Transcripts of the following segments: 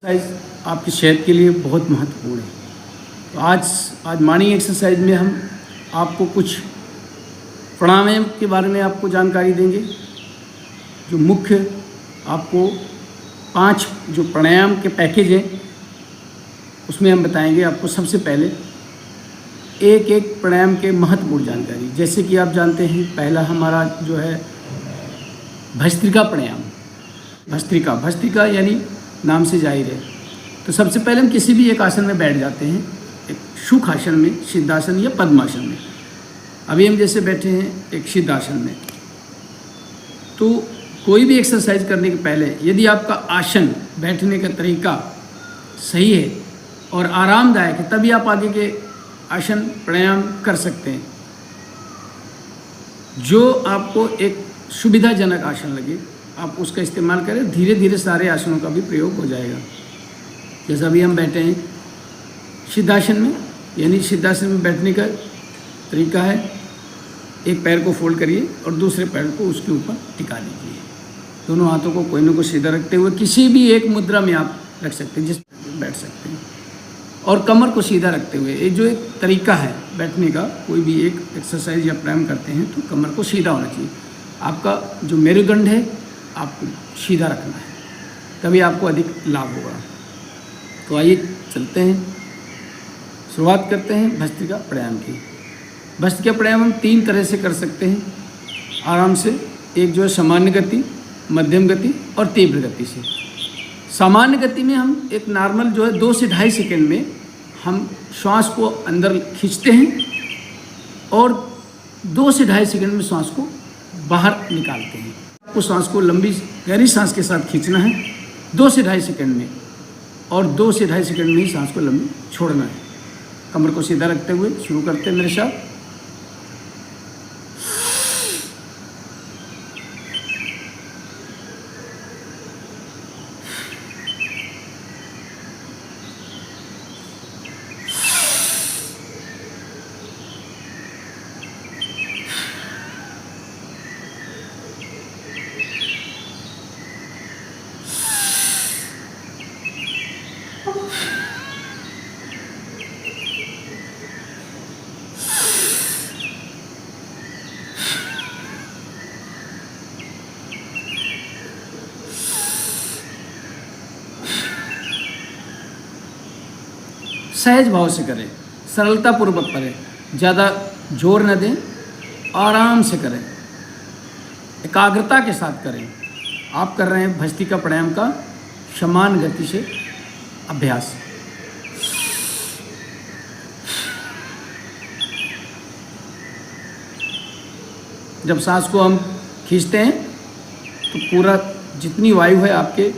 Exercise आपकी सेहत के लिए बहुत महत्वपूर्ण है। तो आज मॉर्निंग एक्सरसाइज में हम आपको कुछ प्राणायाम के बारे में आपको जानकारी देंगे। जो मुख्य आपको 5 जो प्राणायाम के पैकेज हैं उसमें हम बताएंगे आपको। सबसे पहले एक एक प्राणायाम के महत्वपूर्ण जानकारी, जैसे कि आप जानते हैं पहला हमारा जो है भस्त्रिका प्राणायाम। भस्त्रिका यानी नाम से जाहिर है। तो सबसे पहले हम किसी भी एक आसन में बैठ जाते हैं, एक सुख आसन में, सिद्धासन या पद्मासन में। अभी हम जैसे बैठे हैं एक सिद्धासन में। तो कोई भी एक्सरसाइज करने के पहले यदि आपका आसन, बैठने का तरीका सही है और आरामदायक है, तभी आप आगे के आसन प्राणायाम कर सकते हैं। जो आपको एक सुविधाजनक आसन लगे आप उसका इस्तेमाल करें। धीरे धीरे सारे आसनों का भी प्रयोग हो जाएगा। जैसा अभी हम बैठे हैं सिद्धासन में, यानी सिद्धासन में बैठने का तरीका है एक पैर को फोल्ड करिए और दूसरे पैर को उसके ऊपर टिका दीजिए। दोनों हाथों को कोई न कोई सीधा रखते हुए किसी भी एक मुद्रा में आप रख सकते हैं, जिस बैठ सकते हैं, और कमर को सीधा रखते हुए। ये जो एक तरीका है बैठने का, कोई भी एक एक्सरसाइज या प्राणायाम करते हैं तो कमर को सीधा होना चाहिए। आपका जो मेरुदंड है आपको सीधा रखना है, तभी आपको अधिक लाभ होगा। तो आइए चलते हैं, शुरुआत करते हैं भस्त्रिका प्राणायाम की। भस्त्रिका प्राणायाम हम 3 तरह से कर सकते हैं आराम से। एक जो है सामान्य गति, मध्यम गति और तीव्र गति से। सामान्य गति में हम एक नॉर्मल जो है 2 से 2.5 सेकंड में हम श्वास को अंदर खींचते हैं और 2 से 2.5 सेकंड में श्वास को बाहर निकालते हैं। उस सांस को लंबी गहरी सांस के साथ खींचना है 2 से 2.5 सेकंड में, और 2 से 2.5 सेकंड में ही सांस को लंबी छोड़ना है। कमर को सीधा रखते हुए शुरू करते हैं मेरे साथ। सहज भाव से करें, सरलतापूर्वक करें, ज़्यादा जोर न दें, आराम से करें, एकाग्रता के साथ करें। आप कर रहे हैं भस्त्रिका प्राणायाम का समान गति से अभ्यास। जब सांस को हम खींचते हैं तो पूरा जितनी वायु है आपके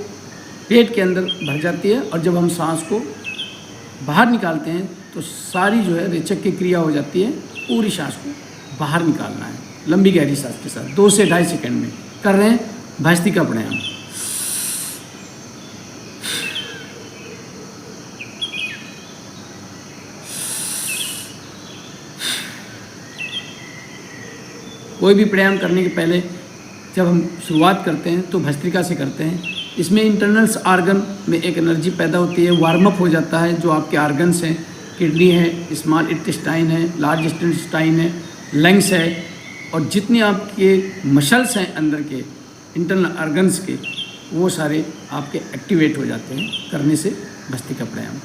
पेट के अंदर भर जाती है, और जब हम सांस को बाहर निकालते हैं तो सारी जो है रेचक की क्रिया हो जाती है। पूरी सांस को बाहर निकालना है लंबी गहरी सांस के साथ 2 से 2.5 सेकंड में कर रहे हैं भस्त्रिका प्राणायाम। कोई भी प्राणायाम करने के पहले जब हम शुरुआत करते हैं तो भस्त्रिका से करते हैं। इसमें इंटरनल्स आर्गन में एक एनर्जी पैदा होती है, वार्म अप हो जाता है। जो आपके आर्गन्स हैं, किडनी है, स्मॉल इंटेस्टाइन है, लार्ज इंटेस्टाइन है, लंग्स है, और जितने आपके मसल्स हैं अंदर के इंटरनल आर्गन्स के, वो सारे आपके एक्टिवेट हो जाते हैं करने से भस्त्रिका प्राणायाम।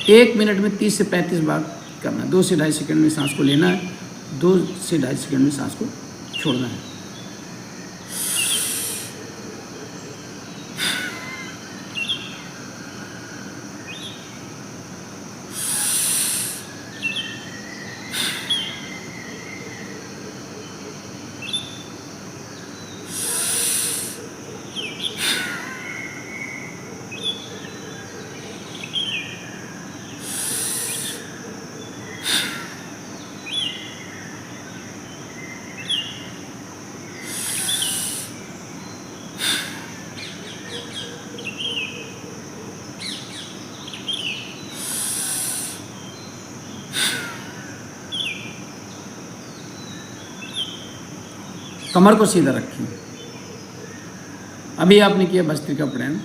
एक मिनट में 30 से 35 बार करना है। 2 से 2.5 सेकंड में सांस को लेना है, 2 से 2.5 सेकंड में सांस को छोड़ना है। कमर को सीधा रखें। अभी आपने किया भस्त्रिका प्राणायाम,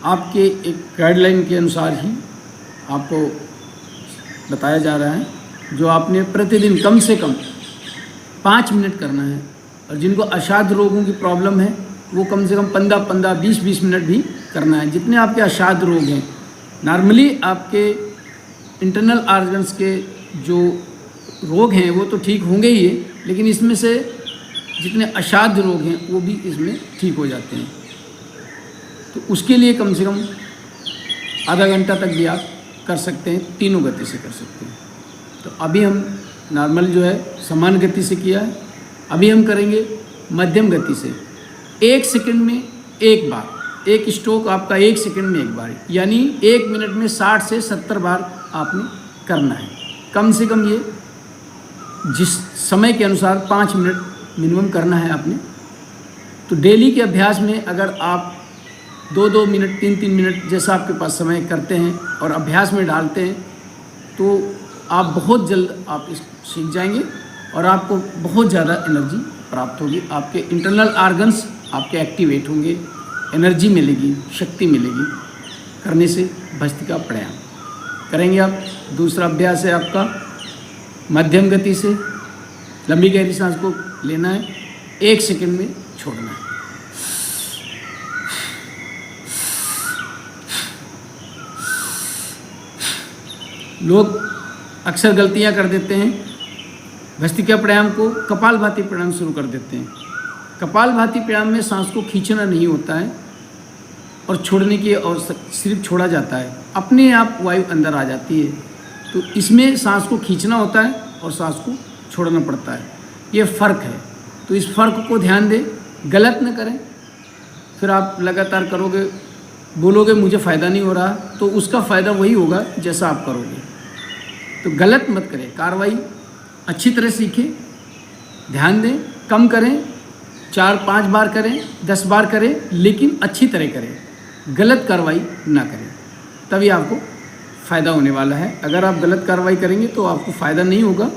आपके एक गाइडलाइन के अनुसार ही आपको बताया जा रहा है, जो आपने प्रतिदिन कम से कम 5 मिनट करना है। और जिनको असाध्य रोगों की प्रॉब्लम है वो कम से कम 15-15, 20-20 मिनट भी करना है। जितने आपके असाध्य रोग हैं, नॉर्मली आपके इंटरनल ऑर्गन्स के जो रोग हैं वो तो ठीक होंगे ही, लेकिन इसमें से जितने असाध्य रोग हैं वो भी इसमें ठीक हो जाते हैं। तो उसके लिए कम से कम आधा घंटा तक भी आप कर सकते हैं, तीनों गति से कर सकते हैं। तो अभी हम नॉर्मल जो है सामान्य गति से किया है, अभी हम करेंगे मध्यम गति से। 1 सेकंड में एक बार, एक स्ट्रोक आपका 1 सेकंड में एक बार, यानी 1 मिनट में 60 से 70 बार आपने करना है। कम से कम ये जिस समय के अनुसार 5 मिनट मिनिमम करना है आपने। तो डेली के अभ्यास में अगर आप 2-2 मिनट, 3-3 मिनट जैसा आपके पास समय करते हैं और अभ्यास में डालते हैं तो आप बहुत जल्द आप इस सीख जाएंगे और आपको बहुत ज़्यादा एनर्जी प्राप्त होगी। आपके इंटरनल ऑर्गन्स आपके एक्टिवेट होंगे, एनर्जी मिलेगी, शक्ति मिलेगी करने से भस्त्रिका प्राणायाम करेंगे आप। दूसरा अभ्यास है आपका मध्यम गति से। लंबी गहरी सांस को लेना है, 1 सेकंड में छोड़ना है। लोग अक्सर गलतियां कर देते हैं, भस्त्रिका प्राणायाम को कपालभाति प्राणायाम शुरू कर देते हैं। कपालभाति प्राणायाम में सांस को खींचना नहीं होता है और छोड़ने की, और सिर्फ छोड़ा जाता है, अपने आप वायु अंदर आ जाती है। तो इसमें सांस को खींचना होता है और सांस को छोड़ना पड़ता है, ये फ़र्क है। तो इस फ़र्क को ध्यान दें, गलत न करें। फिर आप लगातार करोगे, बोलोगे मुझे फ़ायदा नहीं हो रहा, तो उसका फ़ायदा वही होगा जैसा आप करोगे। तो गलत मत करें, कार्रवाई अच्छी तरह सीखें, ध्यान दें, कम करें, 4-5 बार करें, 10 बार करें, लेकिन अच्छी तरह करें, गलत कार्रवाई ना करें, तभी आपको फ़ायदा होने वाला है। अगर आप गलत कार्रवाई करेंगे तो आपको फ़ायदा नहीं होगा,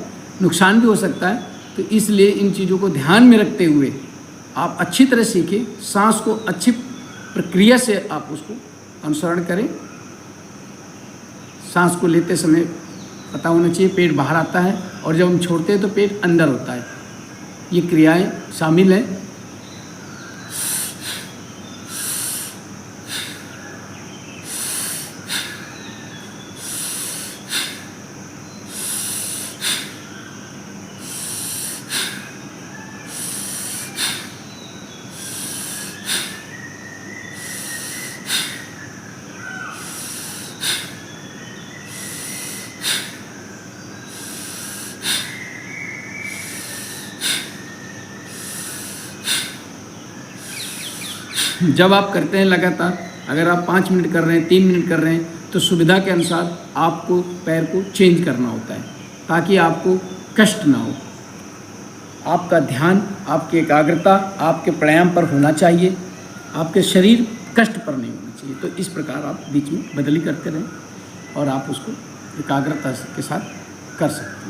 नुकसान भी हो सकता है। तो इसलिए इन चीज़ों को ध्यान में रखते हुए आप अच्छी तरह सीखें, सांस को अच्छी प्रक्रिया से आप उसको अनुसरण करें। सांस को लेते समय पता होना चाहिए पेट बाहर आता है और जब हम छोड़ते हैं तो पेट अंदर होता है। ये क्रियाएं शामिल हैं। जब आप करते हैं लगातार, अगर आप 5 मिनट कर रहे हैं, 3 मिनट कर रहे हैं, तो सुविधा के अनुसार आपको पैर को चेंज करना होता है ताकि आपको कष्ट ना हो। आपका ध्यान, आपकी एकाग्रता आपके प्राणायाम पर होना चाहिए, आपके शरीर कष्ट पर नहीं होना चाहिए। तो इस प्रकार आप बीच में बदली करते रहें और आप उसको एकाग्रता के साथ कर सकते हैं।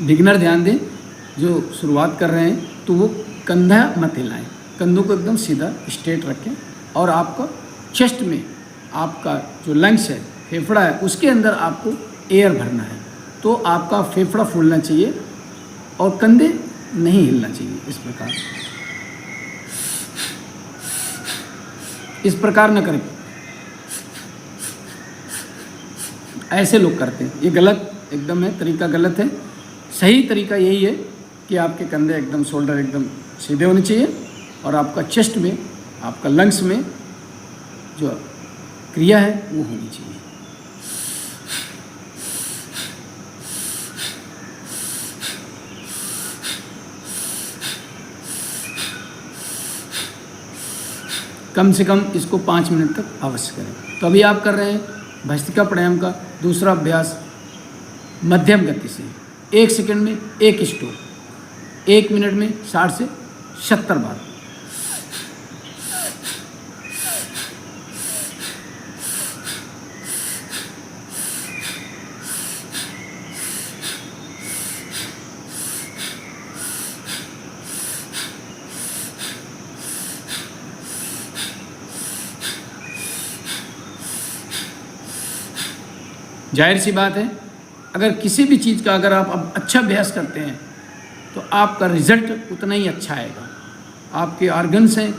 बिगिनर ध्यान दें, जो शुरुआत कर रहे हैं तो वो कंधा मत हिलाएं, कंधों को एकदम सीधा स्ट्रेट रखें और आपका चेस्ट में आपका जो लंग्स है, फेफड़ा है, उसके अंदर आपको एयर भरना है। तो आपका फेफड़ा फूलना चाहिए और कंधे नहीं हिलना चाहिए। इस प्रकार न करें, ऐसे लोग करते हैं, ये गलत एकदम है, तरीका गलत है। सही तरीका यही है कि आपके कंधे एकदम, शोल्डर एकदम सीधे होने चाहिए और आपका चेस्ट में, आपका लंग्स में जो क्रिया है वो होनी चाहिए। कम से कम इसको 5 मिनट तक अवश्य करें। तो अभी आप कर रहे हैं भस्त्रिका प्राणायाम का दूसरा अभ्यास मध्यम गति से। 1 सेकंड में 1 स्ट्रोक, 1 मिनट में 60 से 70 बार। जाहिर सी बात है, अगर किसी भी चीज़ का अगर आप अब अच्छा अभ्यास करते हैं तो आपका रिजल्ट उतना ही अच्छा आएगा। आपके ऑर्गन्स हैं,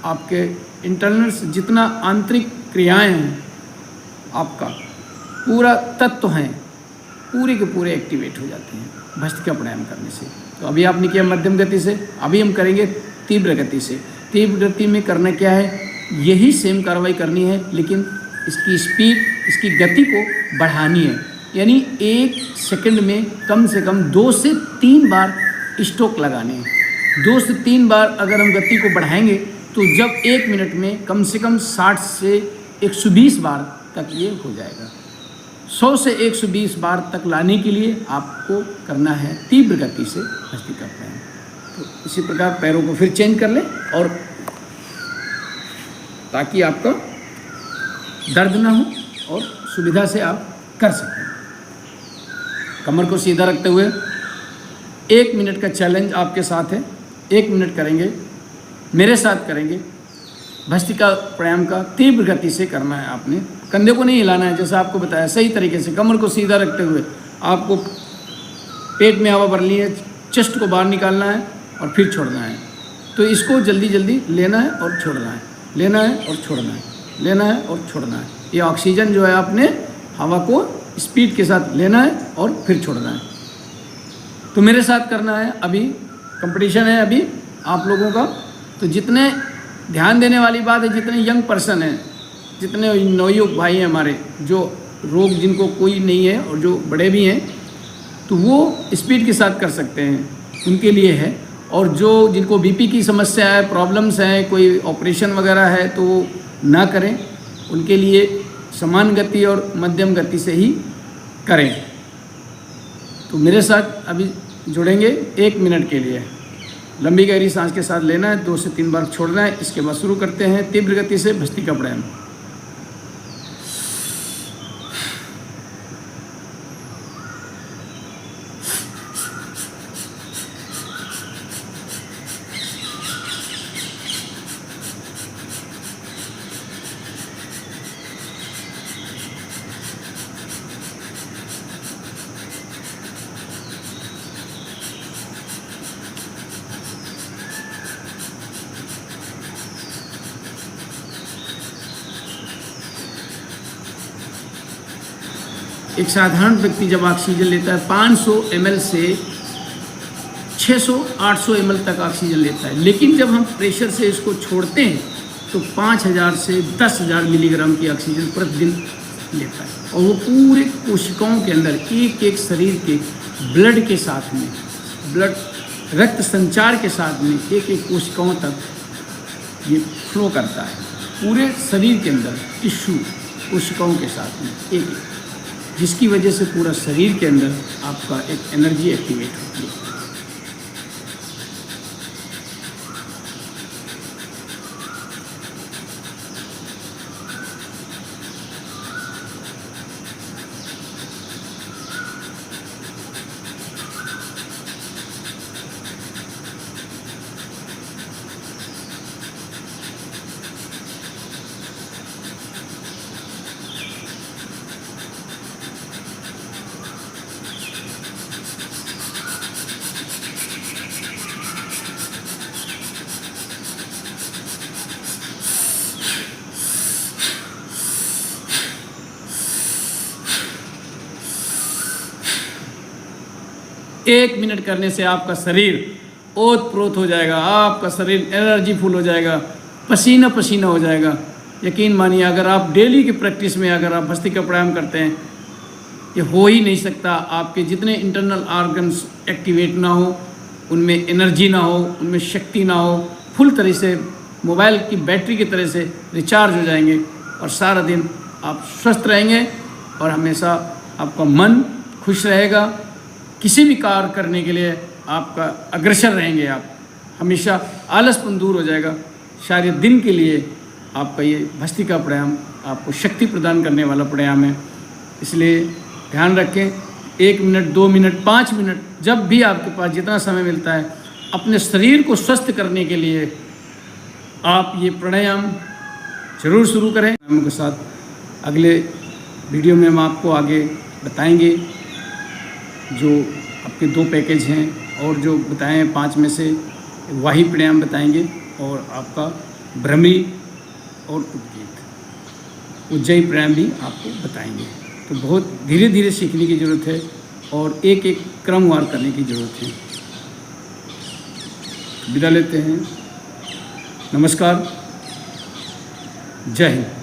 आपके इंटरनल्स, जितना आंतरिक क्रियाएं हैं, आपका पूरा तत्व हैं, पूरे के पूरे एक्टिवेट हो जाते हैं भस्त्रिका प्राणायाम करने से। तो अभी आपने किया मध्यम गति से, अभी हम करेंगे तीव्र गति से। तीव्र गति में करना क्या है, यही सेम कार्रवाई करनी है, लेकिन इसकी स्पीड, इसकी गति को बढ़ानी है। यानी 1 सेकंड में कम से कम 2 से 3 बार स्ट्रोक लगाने हैं। 2 से 3 बार अगर हम गति को बढ़ाएंगे तो जब 1 मिनट में कम से कम 60 से 120 बार तक ये हो जाएगा। 100 से 120 बार तक लाने के लिए आपको करना है तीव्र गति से भस्त्रिका प्राणायाम। तो इसी प्रकार पैरों को फिर चेंज कर लें, और ताकि आपका दर्द ना हो और सुविधा से आप कर सकें। कमर को सीधा रखते हुए 1 मिनट का चैलेंज आपके साथ है। 1 मिनट करेंगे, मेरे साथ करेंगे। भस्त्रिका प्राणायाम का तीव्र गति से करना है। आपने कंधे को नहीं हिलाना है, जैसा आपको बताया, सही तरीके से कमर को सीधा रखते हुए आपको पेट में हवा भरनी है, चेस्ट को बाहर निकालना है और फिर छोड़ना है। तो इसको जल्दी जल्दी लेना है और छोड़ना है, लेना है और छोड़ना है, लेना है और छोड़ना है। ये ऑक्सीजन जो है आपने हवा को स्पीड के साथ लेना है और फिर छोड़ना है। तो मेरे साथ करना है। अभी कंपटीशन है अभी आप लोगों का। तो जितने ध्यान देने वाली बात है, जितने यंग पर्सन हैं, जितने नवयुवक भाई हैं हमारे, जो रोग जिनको कोई नहीं है और जो बड़े भी हैं, तो वो स्पीड के साथ कर सकते हैं, उनके लिए है। और जो जिनको बीपी की समस्या है, प्रॉब्लम्स हैं, कोई ऑपरेशन वगैरह है, तो वो ना करें, उनके लिए समान गति और मध्यम गति से ही करें। तो मेरे साथ अभी जुड़ेंगे 1 मिनट के लिए। लंबी गहरी सांस के साथ लेना है, 2 से 3 बार छोड़ना है। इसके बाद शुरू करते हैं तीव्र गति से भस्त्रिका प्राणायाम। एक साधारण व्यक्ति जब ऑक्सीजन लेता है 500 ml से 600-800 ml तक ऑक्सीजन लेता है, लेकिन जब हम प्रेशर से इसको छोड़ते हैं तो 5000 से 10,000 मिलीग्राम की ऑक्सीजन प्रतिदिन लेता है। और वो पूरे कोशिकाओं के अंदर एक एक शरीर के ब्लड के साथ में, ब्लड रक्त संचार के साथ में एक एक कोशिकाओं तक ये फ्लो करता है। पूरे शरीर के अंदर टिश्यू कोशिकाओं के साथ में एक एक, जिसकी वजह से पूरा शरीर के अंदर आपका एक एनर्जी एक्टिवेट होती है। एक मिनट करने से आपका शरीर ओत प्रोत हो जाएगा, आपका शरीर एनर्जी फुल हो जाएगा, पसीना पसीना हो जाएगा। यकीन मानिए, अगर आप डेली की प्रैक्टिस में अगर आप भस्त्रिका प्राणायाम करते हैं, ये हो ही नहीं सकता। आपके जितने इंटरनल ऑर्गन्स एक्टिवेट ना हो, उनमें एनर्जी ना हो, उनमें शक्ति ना हो, फुल तरह से मोबाइल की बैटरी की तरह से रिचार्ज हो जाएंगे और सारा दिन आप स्वस्थ रहेंगे और हमेशा आपका मन खुश रहेगा। किसी भी कार्य करने के लिए आपका अग्रसर रहेंगे, आप हमेशा आलसपन दूर हो जाएगा। सारे दिन के लिए आपका ये भस्त्रिका प्राणायाम आपको शक्ति प्रदान करने वाला प्राणायाम है। इसलिए ध्यान रखें, 1 मिनट, 2 मिनट, 5 मिनट, जब भी आपके पास जितना समय मिलता है, अपने शरीर को स्वस्थ करने के लिए आप ये प्राणायाम जरूर शुरू करें। के साथ अगले वीडियो में हम आपको आगे बताएंगे जो आपके 2 पैकेज हैं, और जो बताए हैं 5 में से वाही प्राणायाम बताएंगे, और आपका भ्रमरी और उद्गीत उज्जयी प्राणायाम भी आपको बताएंगे। तो बहुत धीरे धीरे सीखने की ज़रूरत है और एक एक क्रमवार करने की ज़रूरत है। विदा लेते हैं। नमस्कार, जय हिंद।